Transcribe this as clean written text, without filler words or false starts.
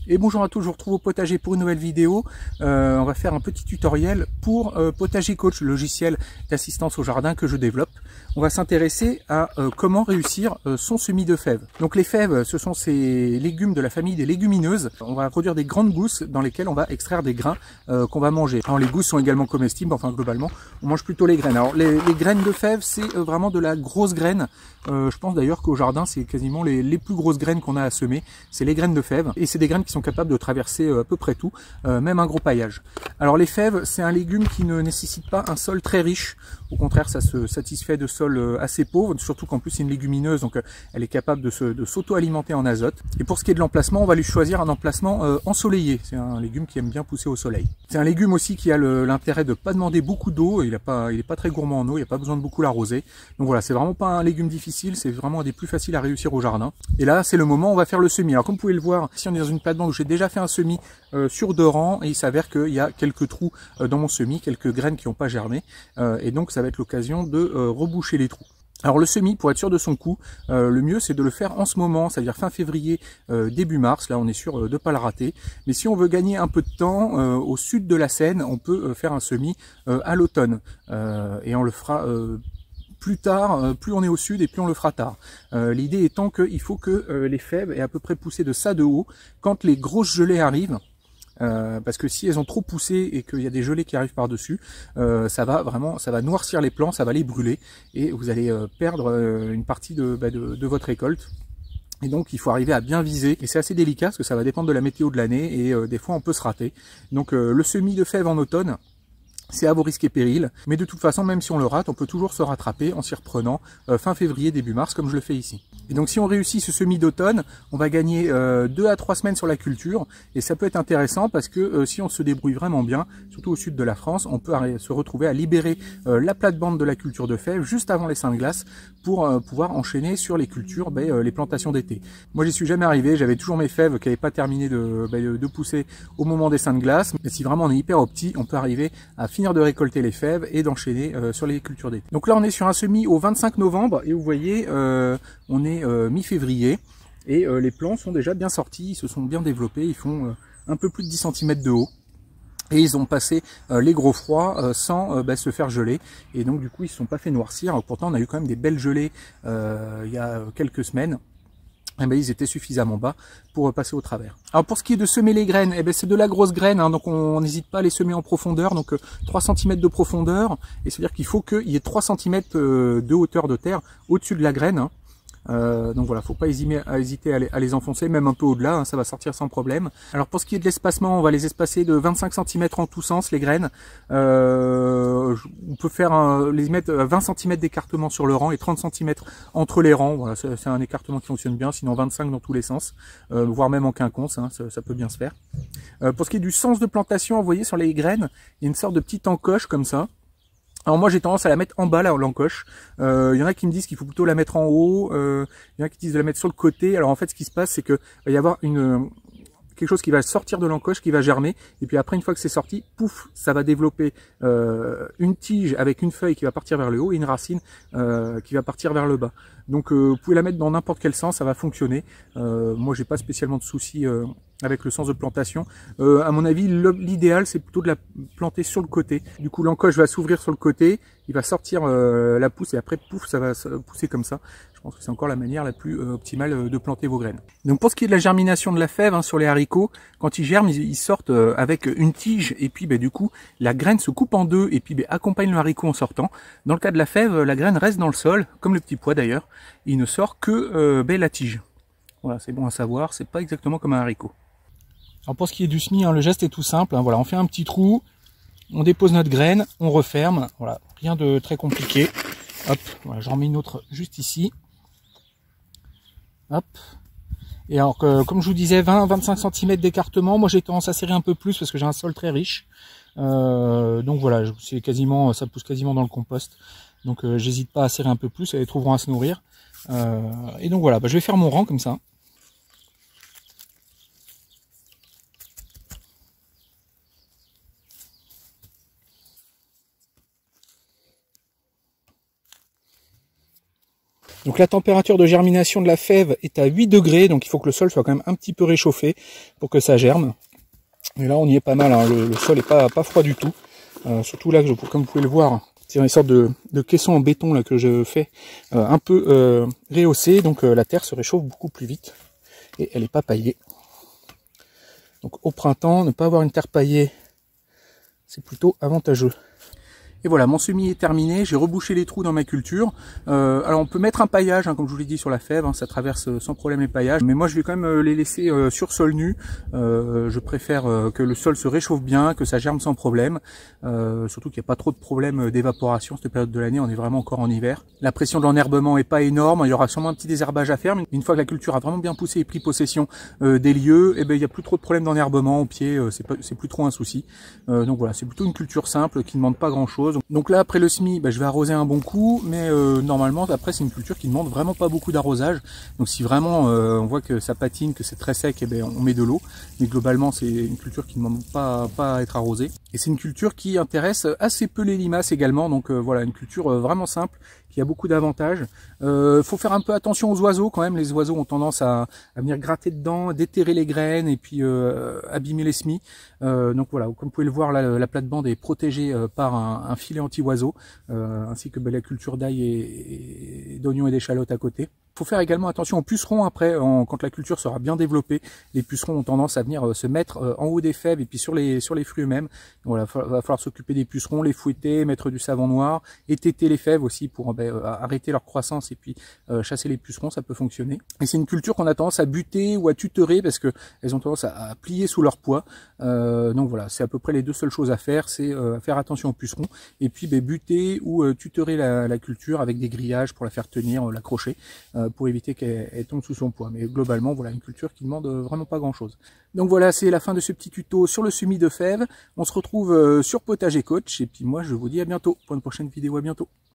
Et bonjour à tous, je vous retrouve au potager pour une nouvelle vidéo. On va faire un petit tutoriel pour Potager Coach, le logiciel d'assistance au jardin que je développe. On va s'intéresser à comment réussir son semis de fèves. Donc les fèves, ce sont ces légumes de la famille des légumineuses. On va produire des grandes gousses dans lesquelles on va extraire des grains qu'on va manger. Alors les gousses sont également comestibles, enfin globalement, on mange plutôt les graines. Alors les graines de fèves, c'est vraiment de la grosse graine. Je pense d'ailleurs qu'au jardin, c'est quasiment les plus grosses graines qu'on a à semer. C'est les graines de fèves. Et c'est des graines qui sont capables de traverser à peu près tout, même un gros paillage. Alors les fèves, c'est un légume qui ne nécessite pas un sol très riche. Au contraire, ça se satisfait de sols assez pauvres, surtout qu'en plus c'est une légumineuse, donc elle est capable de s'auto-alimenter en azote. Et pour ce qui est de l'emplacement, on va lui choisir un emplacement ensoleillé. C'est un légume qui aime bien pousser au soleil. C'est un légume aussi qui a l'intérêt de ne pas demander beaucoup d'eau. Il est pas très gourmand en eau, il n'y a pas besoin de beaucoup l'arroser. Donc voilà, c'est vraiment pas un légume difficile, c'est vraiment un des plus faciles à réussir au jardin. Et là, c'est le moment où on va faire le semis. Alors comme vous pouvez le voir, si on est dans une plate-bande où j'ai déjà fait un semis sur 2 rangs, et il s'avère qu'il y a quelques trous dans mon semis, quelques graines qui n'ont pas germé, et donc ça va être l'occasion de reboucher les trous. Alors le semis, pour être sûr de son coup, le mieux c'est de le faire en ce moment, c'est-à-dire fin février, début mars, là on est sûr de ne pas le rater. Mais si on veut gagner un peu de temps, au sud de la Seine, on peut faire un semis à l'automne, et on le fera plus tard, plus on est au sud et plus on le fera tard. L'idée étant qu'il faut que les fèves aient à peu près poussé de ça de haut quand les grosses gelées arrivent. Parce que si elles ont trop poussé et qu'il y a des gelées qui arrivent par-dessus, ça va noircir les plants, ça va les brûler et vous allez perdre une partie de votre récolte. Et donc il faut arriver à bien viser, et c'est assez délicat parce que ça va dépendre de la météo de l'année et des fois on peut se rater. Donc le semis de fèves en automne, c'est à vos risques et périls, mais de toute façon, même si on le rate, on peut toujours se rattraper en s'y reprenant fin février, début mars, comme je le fais ici. Et donc si on réussit ce semis d'automne, on va gagner 2 à 3 semaines sur la culture, et ça peut être intéressant parce que si on se débrouille vraiment bien, surtout au sud de la France, on peut se retrouver à libérer la plate-bande de la culture de fèves juste avant les seins de glace pour pouvoir enchaîner sur les cultures, les plantations d'été. Moi j'y suis jamais arrivé, j'avais toujours mes fèves qui n'avaient pas terminé de pousser au moment des seins de glace, mais si vraiment on est hyper opti, on peut arriver à finir de récolter les fèves et d'enchaîner sur les cultures d'été. Donc là on est sur un semis au 25 novembre et vous voyez on est mi-février et les plants sont déjà bien sortis, ils se sont bien développés, ils font un peu plus de 10 cm de haut. Et ils ont passé les gros froids sans se faire geler. Et donc du coup ils ne se sont pas fait noircir. Alors, pourtant on a eu quand même des belles gelées il y a quelques semaines. Eh ben, ils étaient suffisamment bas pour passer au travers. Alors pour ce qui est de semer les graines, eh ben, c'est de la grosse graine, hein, donc on n'hésite pas à les semer en profondeur, donc 3 cm de profondeur, et c'est-à-dire qu'il faut qu'il y ait 3 cm de hauteur de terre au-dessus de la graine. Hein. Donc voilà, faut pas hésiter à les enfoncer, même un peu au-delà, hein, ça va sortir sans problème. Alors pour ce qui est de l'espacement, on va les espacer de 25 cm en tous sens, les graines. On peut les mettre à 20 cm d'écartement sur le rang et 30 cm entre les rangs. Voilà, c'est un écartement qui fonctionne bien, sinon 25 dans tous les sens, voire même en quinconce, hein, ça peut bien se faire. Pour ce qui est du sens de plantation, vous voyez sur les graines, il y a une sorte de petite encoche comme ça. Alors moi j'ai tendance à la mettre en bas, l'encoche. Il y en a qui me disent qu'il faut plutôt la mettre en haut. Il y en a qui disent de la mettre sur le côté. Alors en fait ce qui se passe c'est que va y avoir quelque chose qui va sortir de l'encoche, qui va germer, et puis après une fois que c'est sorti, pouf, ça va développer une tige avec une feuille qui va partir vers le haut et une racine qui va partir vers le bas. Donc vous pouvez la mettre dans n'importe quel sens, ça va fonctionner. Moi j'ai pas spécialement de soucis avec le sens de plantation. À mon avis, l'idéal c'est plutôt de la planter sur le côté. Du coup l'encoche va s'ouvrir sur le côté, il va sortir la pousse et après pouf, ça va pousser comme ça. Je pense que c'est encore la manière la plus optimale de planter vos graines. Donc pour ce qui est de la germination de la fève, hein, sur les haricots, quand ils germent, ils sortent avec une tige et puis du coup la graine se coupe en deux et puis accompagne le haricot en sortant. Dans le cas de la fève, la graine reste dans le sol, comme le petit pois d'ailleurs, il ne sort que la tige. Voilà, c'est bon à savoir, c'est pas exactement comme un haricot. Alors pour ce qui est du semis, hein, le geste est tout simple, hein, voilà, on fait un petit trou, on dépose notre graine, on referme, voilà, rien de très compliqué. Hop, voilà, j'en mets une autre juste ici. Hop. Et alors comme je vous disais, 20-25 cm d'écartement. Moi j'ai tendance à serrer un peu plus parce que j'ai un sol très riche. Donc voilà, ça pousse quasiment dans le compost. Donc j'hésite pas à serrer un peu plus, elles trouveront à se nourrir. Et donc voilà, je vais faire mon rang comme ça. Donc la température de germination de la fève est à 8 degrés, donc il faut que le sol soit quand même un petit peu réchauffé pour que ça germe. Et là on y est pas mal, hein. Le sol est pas froid du tout. Surtout là, comme vous pouvez le voir, c'est une sorte de caisson en béton là que je fais un peu rehaussé, donc la terre se réchauffe beaucoup plus vite et elle n'est pas paillée. Donc au printemps, ne pas avoir une terre paillée, c'est plutôt avantageux. Et voilà, mon semis est terminé, j'ai rebouché les trous dans ma culture. Alors on peut mettre un paillage, hein, comme je vous l'ai dit sur la fève, hein, ça traverse sans problème les paillages. Mais moi je vais quand même les laisser sur sol nu. Je préfère que le sol se réchauffe bien, que ça germe sans problème. Surtout qu'il n'y a pas trop de problèmes d'évaporation cette période de l'année, on est vraiment encore en hiver. La pression de l'enherbement est pas énorme, il y aura sûrement un petit désherbage à faire. Mais une fois que la culture a vraiment bien poussé et pris possession des lieux, eh ben, il n'y a plus trop de problèmes d'enherbement au pied, c'est plus trop un souci. Donc voilà, c'est plutôt une culture simple qui ne demande pas grand chose. Donc là après le semis, je vais arroser un bon coup, mais normalement après c'est une culture qui ne demande vraiment pas beaucoup d'arrosage. Donc si vraiment on voit que ça patine, que c'est très sec, eh ben, on met de l'eau. Mais globalement c'est une culture qui ne demande pas à être arrosée. Et c'est une culture qui intéresse assez peu les limaces également. Donc voilà, une culture vraiment simple qui a beaucoup d'avantages. Faut faire un peu attention aux oiseaux quand même. Les oiseaux ont tendance à venir gratter dedans, déterrer les graines et puis abîmer les semis. Donc voilà, comme vous pouvez le voir, là, la plate-bande est protégée par un filet anti-oiseaux, ainsi que la culture d'ail et d'oignons et d'échalotes à côté. Il faut faire également attention aux pucerons après, quand la culture sera bien développée. Les pucerons ont tendance à venir se mettre en haut des fèves et puis sur les fruits eux-mêmes. Voilà, va falloir s'occuper des pucerons, les fouetter, mettre du savon noir, étêter les fèves aussi pour arrêter leur croissance et puis chasser les pucerons, ça peut fonctionner. Et c'est une culture qu'on a tendance à buter ou à tutorer parce que elles ont tendance à plier sous leur poids. Donc voilà, c'est à peu près les deux seules choses à faire, c'est faire attention aux pucerons et puis buter ou tutorer la culture avec des grillages pour la faire tenir, l'accrocher, pour éviter qu'elle tombe sous son poids. Mais globalement, voilà une culture qui demande vraiment pas grand chose. Donc voilà, c'est la fin de ce petit tuto sur le semis de fèves. On se retrouve sur Potager Coach et puis moi je vous dis à bientôt pour une prochaine vidéo. À bientôt.